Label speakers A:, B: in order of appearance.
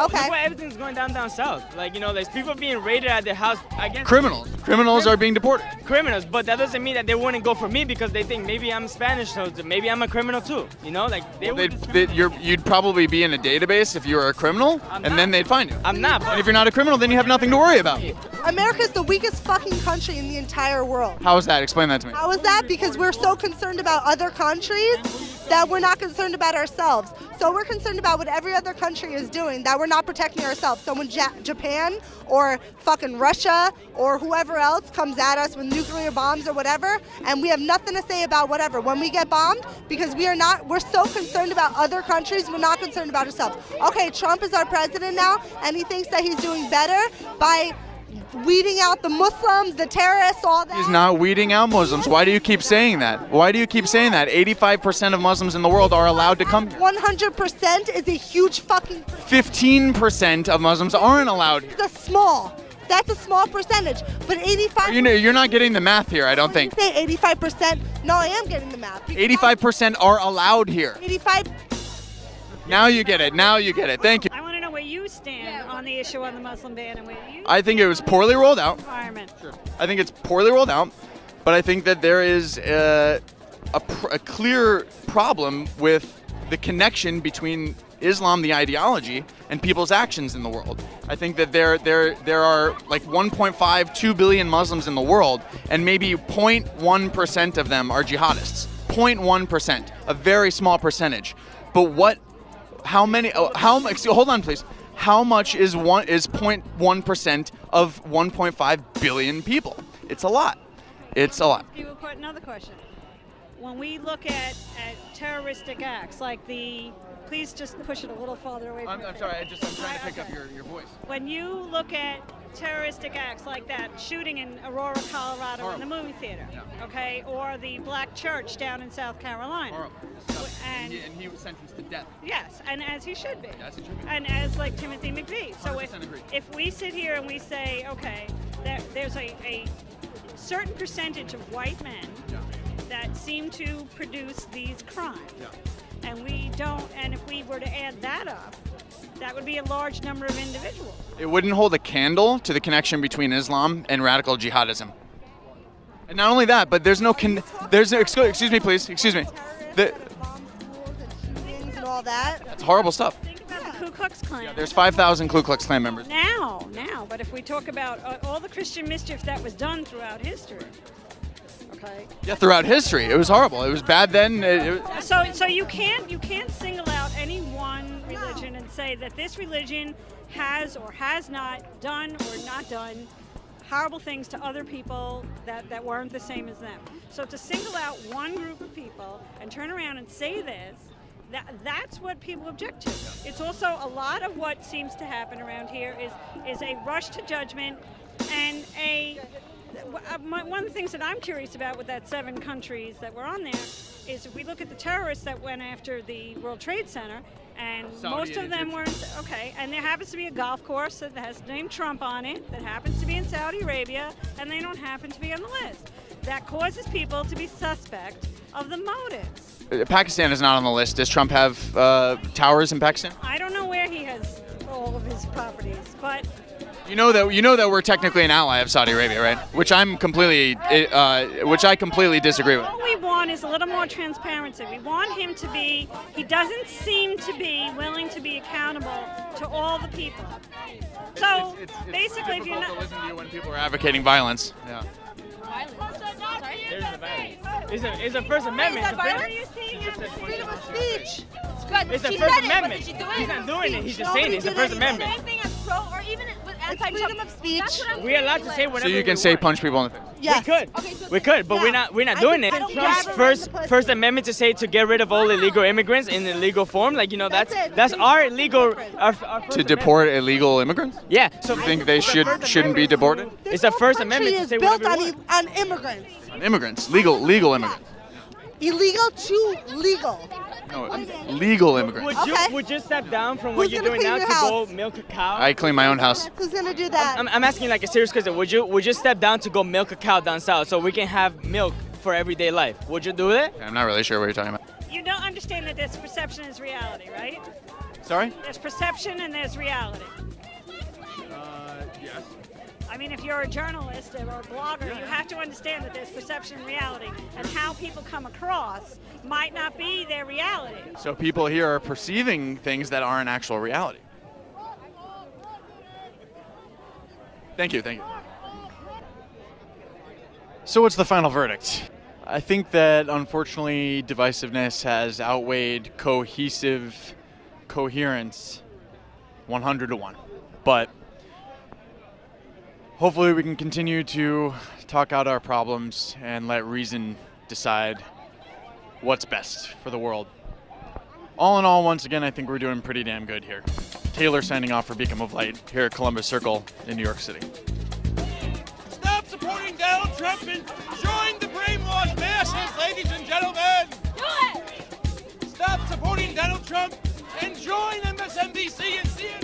A: Okay.
B: Look why everything's going down south. Like, you know, there's people being raided at their house.
C: Criminals are being deported.
B: Criminals, but that doesn't mean that they wouldn't go for me because they think maybe I'm Spanish, so maybe I'm a criminal too. You know, like
C: You'd probably be in a database if you were a criminal, and then they'd find you.
B: I'm not.
C: And if you're not a criminal, then you have nothing to worry about.
A: America's the weakest fucking country in the entire world.
C: How is that? Explain that to me.
A: How is that? Because we're so concerned about other countries that we're not concerned about ourselves. So we're concerned about what every other country is doing, that we're not protecting ourselves. So when Japan or fucking Russia or whoever else comes at us with nuclear bombs or whatever, and we have nothing to say about whatever, when we get bombed, because we're so concerned about other countries, we're not concerned about ourselves. Okay, Trump is our president now, and he thinks that he's doing better by weeding out the Muslims, the terrorists, all that.
C: He's not weeding out Muslims. Why do you keep saying that? 85% of Muslims in the world are allowed to come here.
A: 100% is a huge fucking percentage.
C: 15% of Muslims aren't allowed here.
A: That's a small percentage, but 85%.
C: You're not getting the math here, I don't think.
A: You say 85%. No, I am getting the math.
C: 85% are allowed here.
A: 85.
C: Now you get it. Thank you.
D: I want to know where you stand on the issue on the Muslim ban and where you.
C: I think it was poorly rolled out.
D: Environment.
C: Sure. I think it's poorly rolled out, but I think that there is a clear problem with the connection between Islam, the ideology, and people's actions in the world. I think that there are like 1.5, 2 billion Muslims in the world, and maybe 0.1% of them are jihadists. 0.1%, a very small percentage. But how many? Hold on, please. How much is 0.1% of 1.5 billion people? It's a lot. It's a lot.
D: People put another question. When we look at terroristic acts like please just push it a little farther away from
C: I'm sorry, I'm trying to pick up your voice.
D: When you look at terroristic acts like that, shooting in Aurora, Colorado,
C: Horrible.
D: in the movie theater,
C: Yeah.
D: okay, or the black church down in South Carolina.
C: Horrible.
D: And
C: he was sentenced to death.
D: yes, and as he should be.
C: Yes, it should be.
D: And as like Timothy McVeigh. So
C: 100% agree.
D: if we sit here and we say, okay, there's a certain percentage of white men that seem to produce these crimes, and we don't, and if we were to add that up, that would be a large number of individuals.
C: It wouldn't hold a candle to the connection between Islam and radical jihadism. And not only that, but excuse me, please, excuse me.
A: And all that.
C: That's horrible stuff.
D: Think about the Ku Klux Klan.
C: There's 5,000 Ku Klux Klan members.
D: Now, but if we talk about all the Christian mischief that was done throughout history, okay?
C: Yeah, throughout history, it was horrible. It was bad then.
D: So you can't single out any one religion and say that this religion has or has not done or not done horrible things to other people that weren't the same as them. So to single out one group of people and turn around and say this, that's what people object to. It's also a lot of what seems to happen around here is a rush to judgment and one of the things that I'm curious about with that 7 countries that were on there is if we look at the terrorists that went after the World Trade Center, and most of them weren't, okay, and there happens to be a golf course that has the name Trump on it, that happens to be in Saudi Arabia, and they don't happen to be on the list. That causes people to be suspect of the motives.
C: Pakistan is not on the list. Does Trump have towers in Pakistan?
D: I don't know where he has all of his properties, but
C: You know that we're technically an ally of Saudi Arabia, right? Which I completely disagree with.
D: all we want is a little more transparency. We want him to be, he doesn't seem to be willing to be accountable to all the people. So basically, if you're not...
C: to listen to you when people are advocating violence. Yeah.
B: There's the violence. It's a First Amendment.
D: What are you seeing as
A: Freedom of speech.
E: It's good.
B: It's the
E: She
B: First
E: said it, but
B: Amendment.
E: did she do it?
B: He's not doing it. He's just saying it. It's the First Amendment.
E: Same thing as pro, or even with anti-Trump.
A: freedom of speech.
E: That's what I'm
B: We're allowed to
E: saying,
B: say
E: like-
B: whatever
C: So you can
B: we
C: say
B: want.
C: punch people in the face.
A: Yes.
B: We could.
E: Okay, so
B: We could, but
A: Yeah.
B: we're not
A: I
B: doing
A: think
B: it.
A: I don't
B: Trump's
A: grab
B: first
A: around the
B: First
A: pussy.
B: Amendment to say to get rid of all illegal immigrants in the legal form, like
A: That's it.
B: that's our illegal. Our First
C: To
B: Amendment.
C: deport illegal immigrants?
B: Yeah. So
C: You think they shouldn't be deported?
B: It's a
A: This
B: First
A: whole
B: Amendment to
A: country
B: say
A: is built
B: whatever we
A: on immigrants.
C: On immigrants, legal immigrants.
A: Illegal to legal.
C: No, legal immigrants.
A: Okay.
B: Would you step down from
A: Who's
B: what you're
A: gonna
B: doing
A: clean
B: now
A: your
B: to go
A: house?
B: milk a cow?
C: I clean my own house.
A: Who's gonna do that?
B: I'm asking like a serious question. Would you step down to go milk a cow down south so we can have milk for everyday life? Would you do that?
C: I'm not really sure what you're talking about.
D: You don't understand that this perception is reality, right?
C: Sorry?
D: There's perception and there's reality.
C: Yes.
D: I mean, if you're a journalist or a blogger, you have to understand that there's perception and reality, and how people come across might not be their reality.
C: So people here are perceiving things that aren't actual reality. Thank you. So what's the final verdict? I think that unfortunately divisiveness has outweighed cohesive coherence 100 to 1. But hopefully we can continue to talk out our problems and let reason decide what's best for the world. All in all, once again, I think we're doing pretty damn good here. Taylor signing off for Beacon of Light here at Columbus Circle in New York City.
F: Stop supporting Donald Trump and join the brainwashed masses, ladies and gentlemen!
E: Do it!
F: Stop supporting Donald Trump and join MSNBC and CNN!